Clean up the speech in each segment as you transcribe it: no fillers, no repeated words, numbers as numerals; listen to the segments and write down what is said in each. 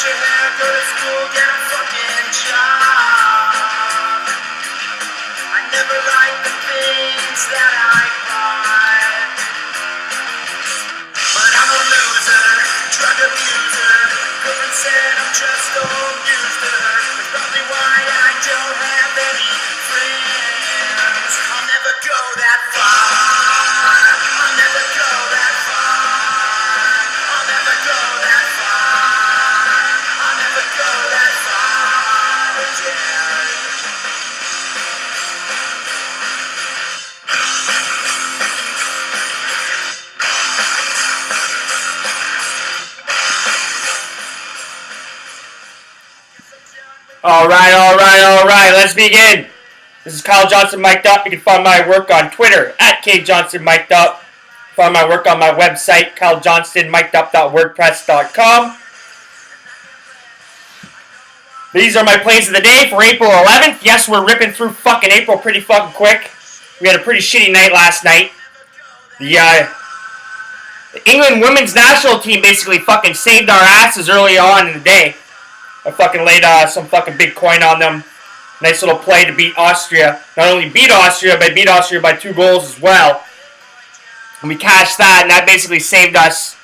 your hair, go to school, get a fucking job. I never liked the things that I bought. But I'm a loser, drug abuser. Girlfriend said I'm just old used her. That's probably why I don't have any friends. I'll never go that far. I'll never go that far. I'll never go that far. I'll never go that far again. All right. Let's begin. This is Kyle Johnston Mic'd Up. You can find my work on Twitter at KJohnstonMic'd Find my work on my website, kylejohnstonmic'dup.wordpress.com. These are my plays of the day for April 11th. Yes, we're ripping through fucking April pretty fucking quick. We had a pretty shitty night last night. The England women's national team basically fucking saved our asses early on in the day. I fucking laid some fucking big coin on them. Nice little play to beat Austria. Not only beat Austria, but beat Austria by 2 goals as well. And we cashed that, and that basically saved us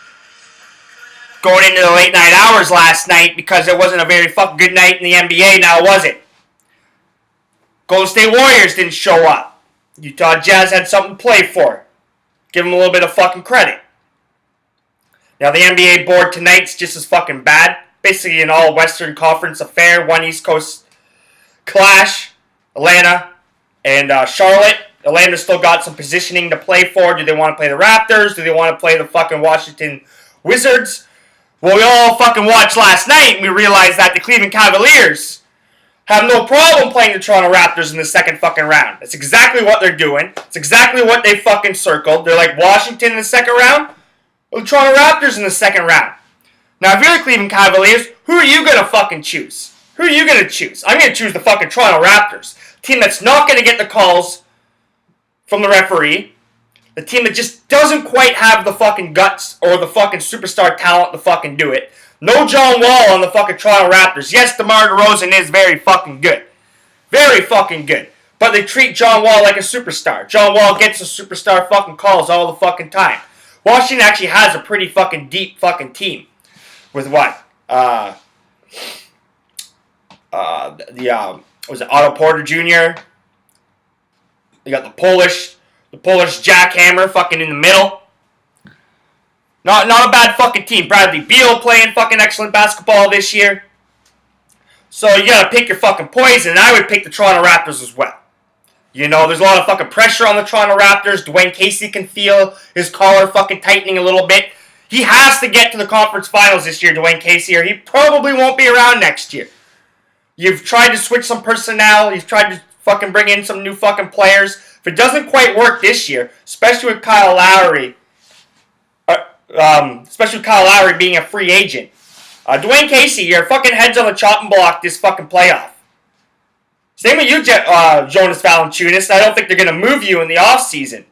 going into the late night hours last night because it wasn't a very fucking good night in the NBA, now was it? Golden State Warriors didn't show up. Utah Jazz had something to play for. Give them a little bit of fucking credit. Now the NBA board tonight's just as fucking bad. Basically an all-Western Conference affair. One East Coast clash. Atlanta and Charlotte. Atlanta still got some positioning to play for. Do they want to play the Raptors? Do they want to play the fucking Washington Wizards? Well, we all fucking watched last night and we realized that the Cleveland Cavaliers have no problem playing the Toronto Raptors in the second fucking round. That's exactly what they're doing. It's exactly what they fucking circled. They're like Washington in the second round, or the Toronto Raptors in the second round. Now, if you're the Cleveland Cavaliers, who are you going to fucking choose? Who are you going to choose? I'm going to choose the fucking Toronto Raptors. Team that's not going to get the calls from the referee. The team that just doesn't quite have the fucking guts or the fucking superstar talent to fucking do it. No John Wall on the fucking Toronto Raptors. Yes, DeMar DeRozan is very fucking good. Very fucking good. But they treat John Wall like a superstar. John Wall gets the superstar fucking calls all the fucking time. Washington actually has a pretty fucking deep fucking team. With what? Was it Otto Porter Jr.? You got the Polish jackhammer fucking in the middle. Not a bad fucking team. Bradley Beal playing fucking excellent basketball this year. So you gotta pick your fucking poison, and I would pick the Toronto Raptors as well. You know, there's a lot of fucking pressure on the Toronto Raptors. Dwayne Casey can feel his collar fucking tightening a little bit. He has to get to the conference finals this year, Dwayne Casey, or he probably won't be around next year. You've tried to switch some personnel. You've tried to fucking bring in some new fucking players. If it doesn't quite work this year, especially with Kyle Lowry being a free agent, Dwayne Casey, your fucking head's on the chopping block this fucking playoff. Same with you, Jonas Valanciunas. I don't think they're going to move you in the offseason.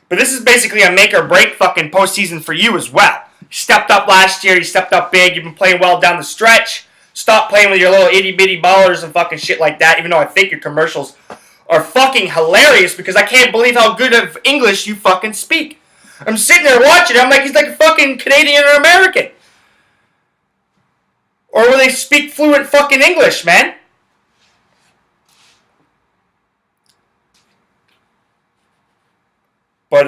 But this is basically a make or break fucking postseason for you as well. You stepped up last year. You stepped up big. You've been playing well down the stretch. Stop playing with your little itty-bitty ballers and fucking shit like that, even though I think your commercials are fucking hilarious because I can't believe how good of English you fucking speak. I'm sitting there watching it. I'm like, he's like a fucking Canadian or American. Or will they speak fluent fucking English, man? But,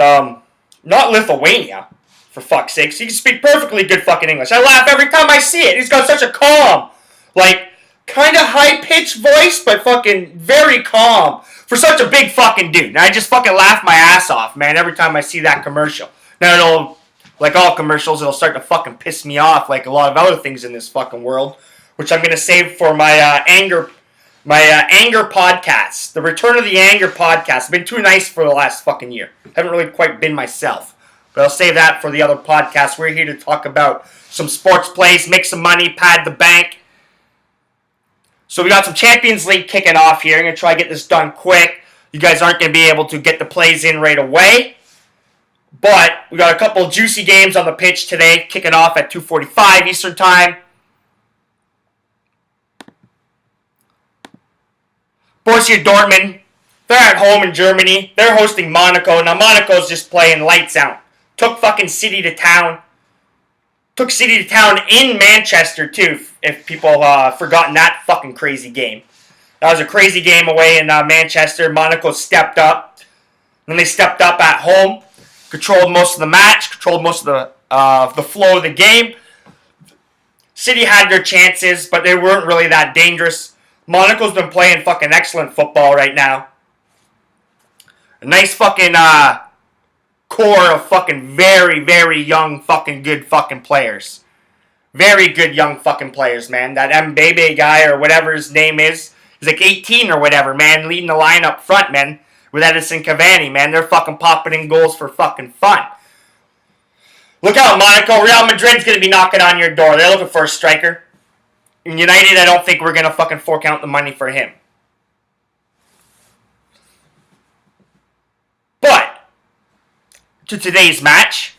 not Lithuania, for fuck's sake. So he can speak perfectly good fucking English. I laugh every time I see it. He's got such a calm, like, kind of high-pitched voice, but fucking very calm for such a big fucking dude. And I just fucking laugh my ass off, man, every time I see that commercial. Now, it'll, like all commercials, it'll start to fucking piss me off like a lot of other things in this fucking world, which I'm going to save for my anger podcast. The Return of the Anger podcast. I've been too nice for the last fucking year. Haven't really quite been myself. But I'll save that for the other podcasts. We're here to talk about some sports plays, make some money, pad the bank. So we got some Champions League kicking off here. I'm going to try to get this done quick. You guys aren't going to be able to get the plays in right away. But we got a couple juicy games on the pitch today, kicking off at 2:45 Eastern Time. Borussia Dortmund, they're at home in Germany. They're hosting Monaco. Now, Monaco's just playing lights out. Took fucking City to town. Took City to town in Manchester, too, if people forgotten that fucking crazy game. That was a crazy game away in Manchester. Monaco stepped up. Then they stepped up at home. Controlled most of the match. Controlled most of the flow of the game. City had their chances, but they weren't really that dangerous. Monaco's been playing fucking excellent football right now. A nice fucking core of fucking very, very young fucking good fucking players. Very good young fucking players, man. That MLB guy or whatever his name is, he's like 18 or whatever, man, leading the line up front, man, with Edison Cavani, man. They're fucking popping in goals for fucking fun. Look out, Monaco. Real Madrid's going to be knocking on your door. They're looking for a striker. In United, I don't think we're going to fucking fork out the money for him. But, to today's match,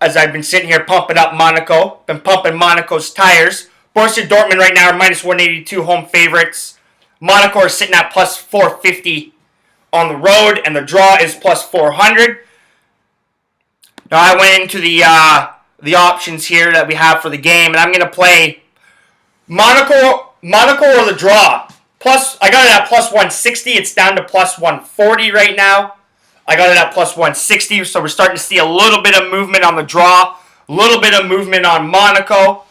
as I've been sitting here pumping up Monaco, been pumping Monaco's tires. Borussia Dortmund right now are minus 182 home favorites. Monaco are sitting at plus 450 on the road, and the draw is plus 400. Now, I went into the options here that we have for the game, and I'm going to play Monaco or the draw. Plus, I got it at plus 160. It's down to plus 140 right now. I got it at plus 160, so we're starting to see a little bit of movement on the draw, a little bit of movement on Monaco.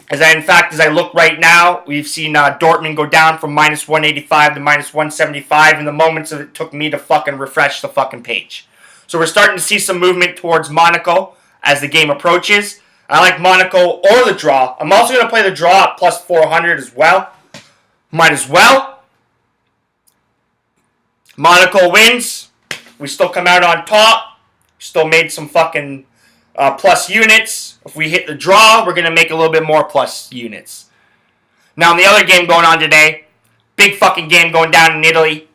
As I look right now, we've seen Dortmund go down from minus 185 to minus 175 in the moments it took me to fucking refresh the fucking page. So we're starting to see some movement towards Monaco as the game approaches. I like Monaco or the draw. I'm also going to play the draw at plus 400 as well. Might as well. Monaco wins. We still come out on top. Still made some fucking plus units. If we hit the draw, we're going to make a little bit more plus units. Now, in the other game going on today, big fucking game going down in Italy.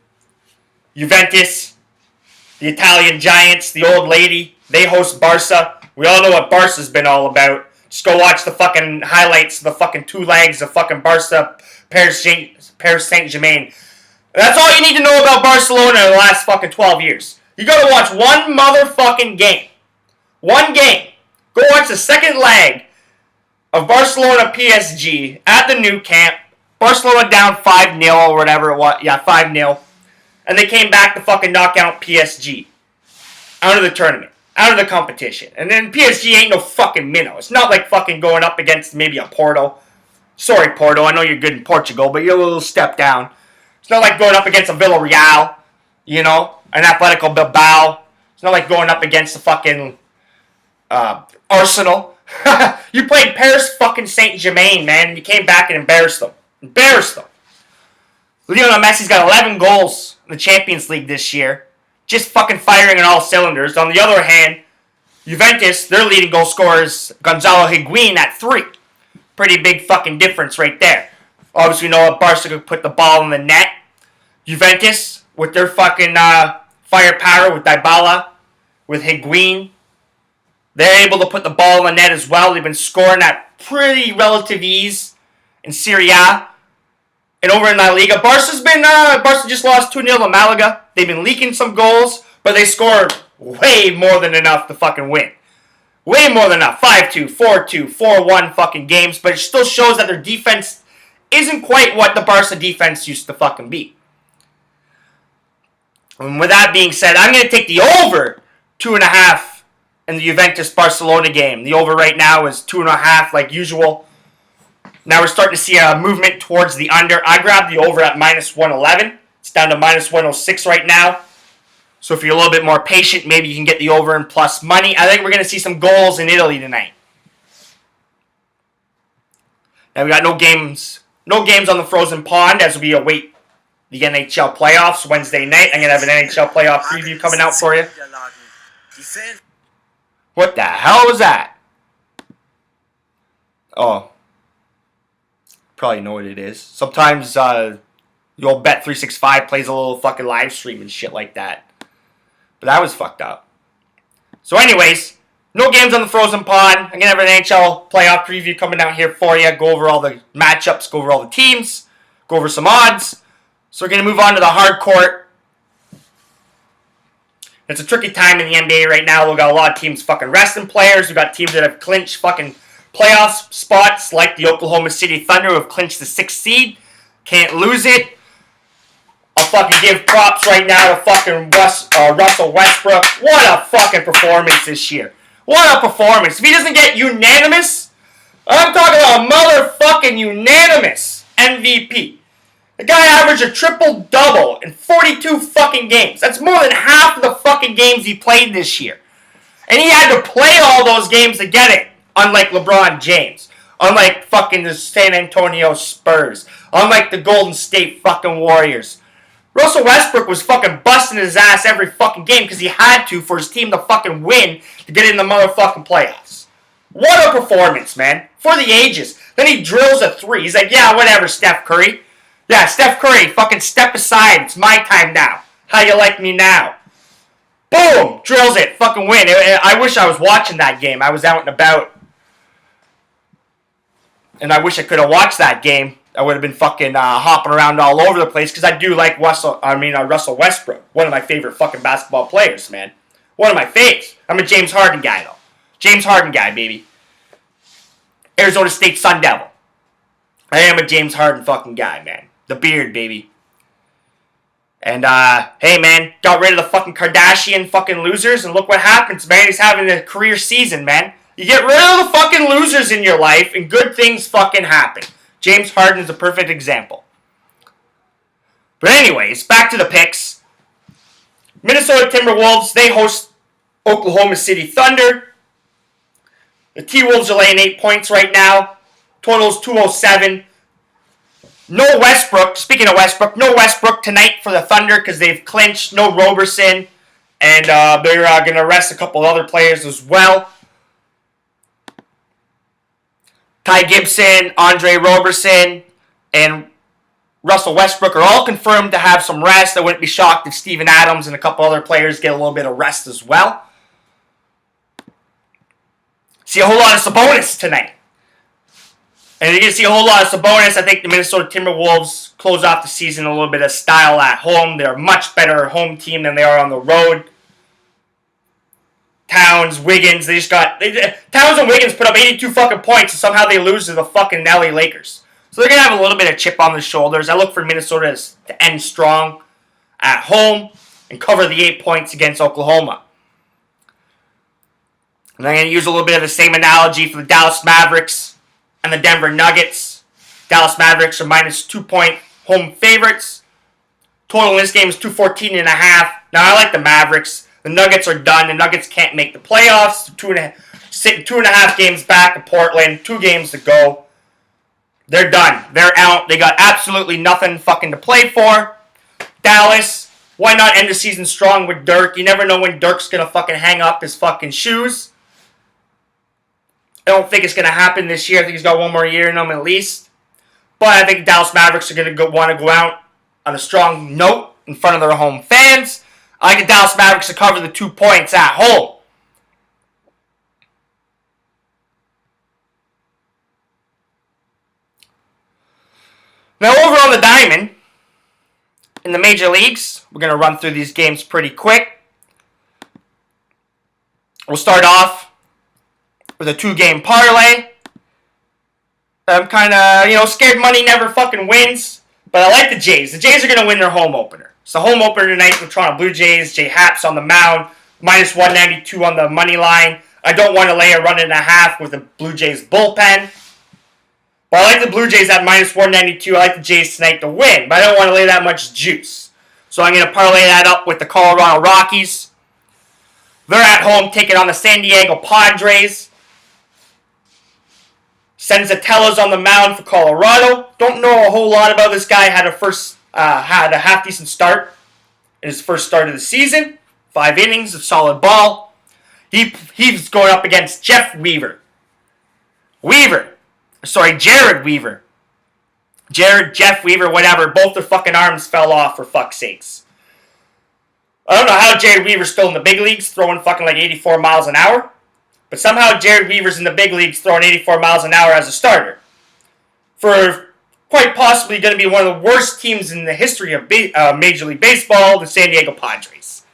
Juventus, the Italian Giants, the old lady, they host Barca. We all know what Barca's been all about. Just go watch the fucking highlights of the fucking two legs of fucking Barca, Paris Saint-Germain. That's all you need to know about Barcelona in the last fucking 12 years. You gotta watch one motherfucking game. One game. Go watch the second leg of Barcelona PSG at the new camp. Barcelona down 5-0 or whatever it was. Yeah, 5-0. And they came back to fucking knock out PSG. Out of the tournament. Out of the competition. And then PSG ain't no fucking minnow. It's not like fucking going up against maybe a Porto. Sorry, Porto. I know you're good in Portugal, but you're a little step down. It's not like going up against a Villarreal. You know? An Atletico Bilbao. It's not like going up against the fucking Arsenal. You played Paris fucking Saint-Germain, man. And you came back and embarrassed them. Embarrassed them. Lionel Messi's got 11 goals in the Champions League this year. Just fucking firing on all cylinders. On the other hand, Juventus, their leading goal scorer is Gonzalo Higuain at 3. Pretty big fucking difference right there. Obviously, we know that Barca could put the ball in the net. Juventus, with their fucking firepower, with Dybala, with Higuain, they're able to put the ball in the net as well. They've been scoring at pretty relative ease in Serie A. And over in La Liga, Barca just lost 2-0 to Malaga. They've been leaking some goals, but they scored way more than enough to fucking win. Way more than enough. 5-2, 4-2, 4-1 fucking games, but it still shows that their defense isn't quite what the Barca defense used to fucking be. And with that being said, I'm going to take the over 2.5 in the Juventus-Barcelona game. The over right now is 2.5 like usual. Now we're starting to see a movement towards the under. I grabbed the over at minus 111. It's down to minus 106 right now. So if you're a little bit more patient, maybe you can get the over and plus money. I think we're going to see some goals in Italy tonight. Now we got no games on the frozen pond as we await the NHL playoffs Wednesday night. I'm going to have an NHL playoff preview coming out for you. What the hell was that? Oh. Probably know what it is. Sometimes the old Bet365 plays a little fucking live stream and shit like that. But that was fucked up. So anyways, no games on the frozen pond. I'm going to have an NHL playoff preview coming out here for you. Go over all the matchups, go over all the teams. go over some odds. So we're going to move on to the hard court. It's a tricky time in the NBA right now. We've got a lot of teams fucking resting players. We've got teams that have clinched fucking playoff spots, like the Oklahoma City Thunder, who have clinched the 6th seed. Can't lose it. I'll fucking give props right now to fucking Russell Westbrook. What a fucking performance this year. What a performance. If he doesn't get unanimous, I'm talking about a motherfucking unanimous MVP. The guy averaged a triple-double in 42 fucking games. That's more than half of the fucking games he played this year. And he had to play all those games to get it, unlike LeBron James. Unlike fucking the San Antonio Spurs. Unlike the Golden State fucking Warriors. Russell Westbrook was fucking busting his ass every fucking game because he had to for his team to fucking win to get in the motherfucking playoffs. What a performance, man. For the ages. Then he drills a 3. He's like, yeah, whatever, Steph Curry. Yeah, Steph Curry, fucking step aside. It's my time now. How you like me now? Boom! Drills it. Fucking win. I wish I was watching that game. I was out and about. And I wish I could have watched that game. I would have been fucking hopping around all over the place because I do like Russell Westbrook. One of my favorite fucking basketball players, man. One of my faves. I'm a James Harden guy, though. James Harden guy, baby. Arizona State Sun Devil. I am a James Harden fucking guy, man. The beard, baby. And, hey, man, got rid of the fucking Kardashian fucking losers, and look what happens, man. He's having a career season, man. You get rid of the fucking losers in your life, and good things fucking happen. James Harden is a perfect example. But anyways, back to the picks. Minnesota Timberwolves, they host Oklahoma City Thunder. The T-Wolves are laying 8 points right now. Total is 207. No Westbrook. Speaking of Westbrook, no Westbrook tonight for the Thunder because they've clinched. No Roberson. And they're going to rest a couple other players as well. Ty Gibson, Andre Roberson, and Russell Westbrook are all confirmed to have some rest. I wouldn't be shocked if Steven Adams and a couple other players get a little bit of rest as well. See a whole lot of Sabonis tonight. And you're going to see a whole lot of Sabonis. I think the Minnesota Timberwolves close off the season a little bit of style at home. They're a much better home team than they are on the road. Towns, Wiggins, Towns and Wiggins put up 82 fucking points and somehow they lose to the fucking LA Lakers. So they're going to have a little bit of chip on their shoulders. I look for Minnesota to end strong at home and cover the 8 points against Oklahoma. And I'm going to use a little bit of the same analogy for the Dallas Mavericks and the Denver Nuggets. Dallas Mavericks are minus 2-point home favorites. Total in this game is 214.5. Now, I like the Mavericks. The Nuggets are done. The Nuggets can't make the playoffs. Sitting 2.5 games back of Portland. 2 games to go. They're done. They're out. They got absolutely nothing fucking to play for. Dallas, why not end the season strong with Dirk? You never know when Dirk's going to fucking hang up his fucking shoes. I don't think it's going to happen this year. I think he's got one more year in him at least. But I think the Dallas Mavericks are going to want to go out on a strong note in front of their home fans. I like the Dallas Mavericks to cover the 2 points at home. Now over on the diamond, in the major leagues, we're going to run through these games pretty quick. We'll start off with a 2-game parlay. I'm kind of, scared money never fucking wins. But I like the Jays. The Jays are going to win their home opener. It's the home opener tonight with Toronto Blue Jays. Jay Happ's on the mound. Minus 192 on the money line. I don't want to lay a 1.5 with the Blue Jays bullpen. But I like the Blue Jays at minus 192. I like the Jays tonight to win. But I don't want to lay that much juice. So I'm going to parlay that up with the Colorado Rockies. They're at home taking on the San Diego Padres. Senzatella's on the mound for Colorado. Don't know a whole lot about this guy. Had a half-decent start in his first start of the season. 5 innings of solid ball. He's going up against Jeff Weaver. Jared Weaver. Jeff Weaver, whatever. Both their fucking arms fell off, for fuck's sakes. I don't know how Jared Weaver's still in the big leagues, throwing fucking like 84 miles an hour. But somehow Jared Weaver's in the big leagues throwing 84 miles an hour as a starter. For quite possibly going to be one of the worst teams in the history of Major League Baseball, the San Diego Padres.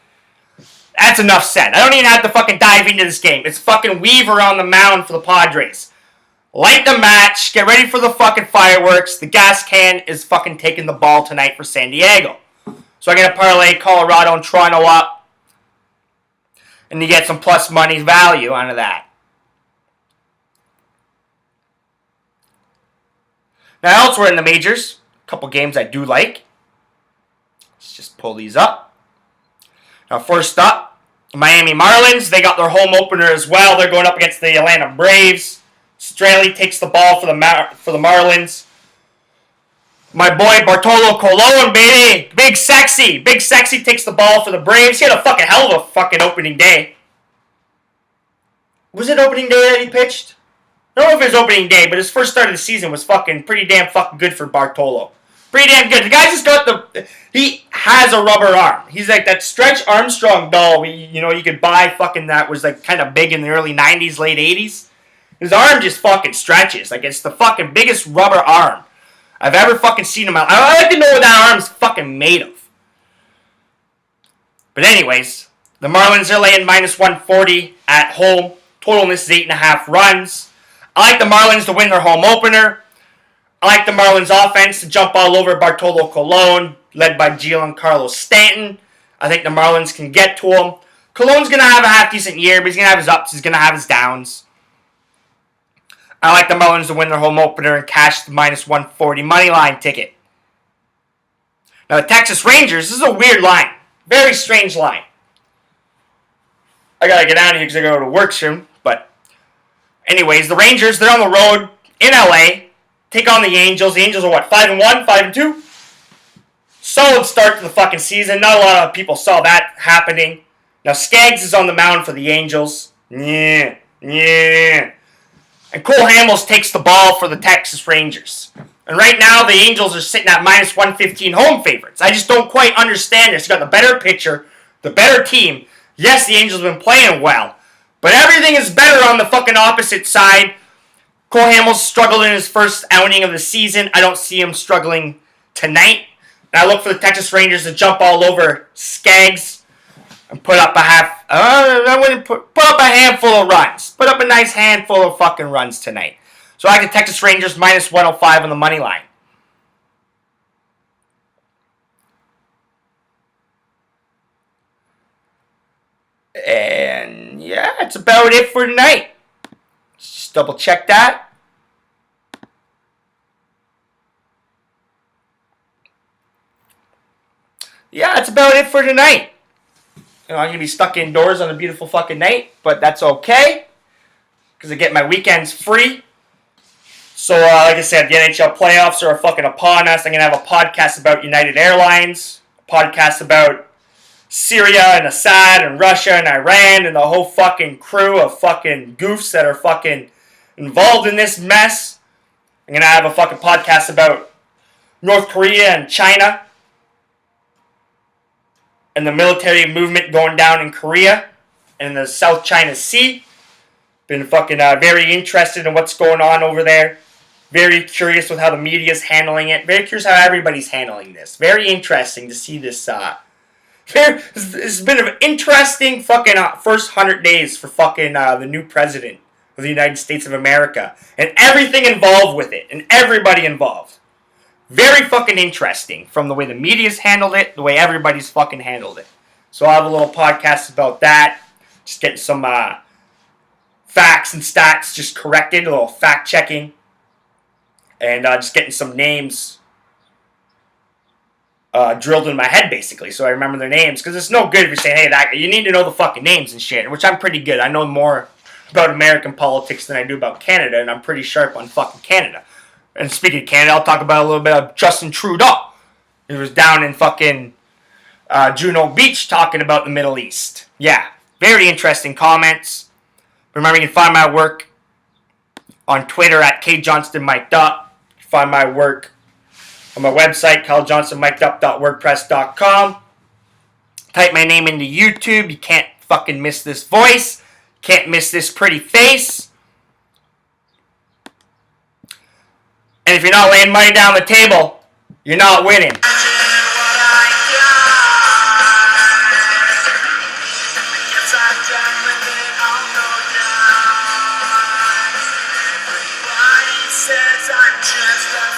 That's enough said. I don't even have to fucking dive into this game. It's fucking Weaver on the mound for the Padres. Light the match. Get ready for the fucking fireworks. The gas can is fucking taking the ball tonight for San Diego. So I'm going to parlay Colorado and Toronto up. And you get some plus money value out of that. Now, elsewhere in the majors, a couple games I do like. Let's just pull these up. Now, first up, Miami Marlins. They got their home opener as well. They're going up against the Atlanta Braves. Straley takes the ball for the Marlins. My boy Bartolo Colon, baby. Big Sexy. Big Sexy takes the ball for the Braves. He had a fucking hell of a fucking opening day. Was it opening day that he pitched? I don't know if it was opening day, but his first start of the season was fucking pretty damn fucking good for Bartolo. Pretty damn good. The guy just got he has a rubber arm. He's like that Stretch Armstrong doll, you could buy fucking that was like kind of big in the early 90s, late 80s. His arm just fucking stretches. Like it's the fucking biggest rubber arm I've ever fucking seen him out. I like to know what that arm's fucking made of. But anyways, the Marlins are laying minus 140 at home. Total in this is 8.5 runs. I like the Marlins to win their home opener. I like the Marlins offense to jump all over Bartolo Colon, led by Giancarlo Stanton. I think the Marlins can get to him. Colon's going to have a half-decent year, but he's going to have his ups, he's going to have his downs. I like the Marlins to win their home opener and cash the minus 140 money line ticket. Now, the Texas Rangers, this is a weird line. Very strange line. I got to get out of here because I got to go to work soon, but anyways, the Rangers, they're on the road in LA, take on the Angels. The Angels are what, 5-1, 5-2? Solid start to the fucking season. Not a lot of people saw that happening. Now, Skaggs is on the mound for the Angels. Yeah. And Cole Hamels takes the ball for the Texas Rangers. And right now, the Angels are sitting at minus 115 home favorites. I just don't quite understand this. You got the better pitcher, the better team. Yes, the Angels have been playing well. But everything is better on the fucking opposite side. Cole Hamels struggled in his first outing of the season. I don't see him struggling tonight. And I look for the Texas Rangers to jump all over Skaggs and put up a handful of runs. Put up a nice handful of fucking runs tonight. So I like the Texas Rangers minus 105 on the money line. And yeah, that's about it for tonight. Just double check that. Yeah, that's about it for tonight. I'm going to be stuck indoors on a beautiful fucking night, but that's okay. Because I get my weekends free. So, like I said, the NHL playoffs are fucking upon us. I'm going to have a podcast about United Airlines. A podcast about Syria and Assad and Russia and Iran and the whole fucking crew of fucking goofs that are fucking involved in this mess. I'm going to have a fucking podcast about North Korea and China and the military movement going down in Korea and in the South China Sea. Been fucking very interested in what's going on over there. Very curious with how the media's handling it. Very curious how everybody's handling this. Very interesting to see this. It's been an interesting fucking first 100 days for fucking the new president of the United States of America. And everything involved with it. And everybody involved. Very fucking interesting from the way the media's handled it, the way everybody's fucking handled it. So I'll have a little podcast about that. Just getting some facts and stats just corrected, a little fact checking. And just getting some names drilled in my head, basically, so I remember their names. Because it's no good if you're saying, hey, that you need to know the fucking names and shit, which I'm pretty good. I know more about American politics than I do about Canada, and I'm pretty sharp on fucking Canada. And speaking of Canada, I'll talk about a little bit of Justin Trudeau. He was down in fucking Juno Beach talking about the Middle East. Yeah, very interesting comments. Remember, you can find my work on Twitter at kjohnstonmikedup. You can find my work on my website, kylejohnstonmikedup.wordpress.com. Type my name into YouTube. You can't fucking miss this voice. Can't miss this pretty face. And if you're not laying money down the table, you're not winning. Says I'm just a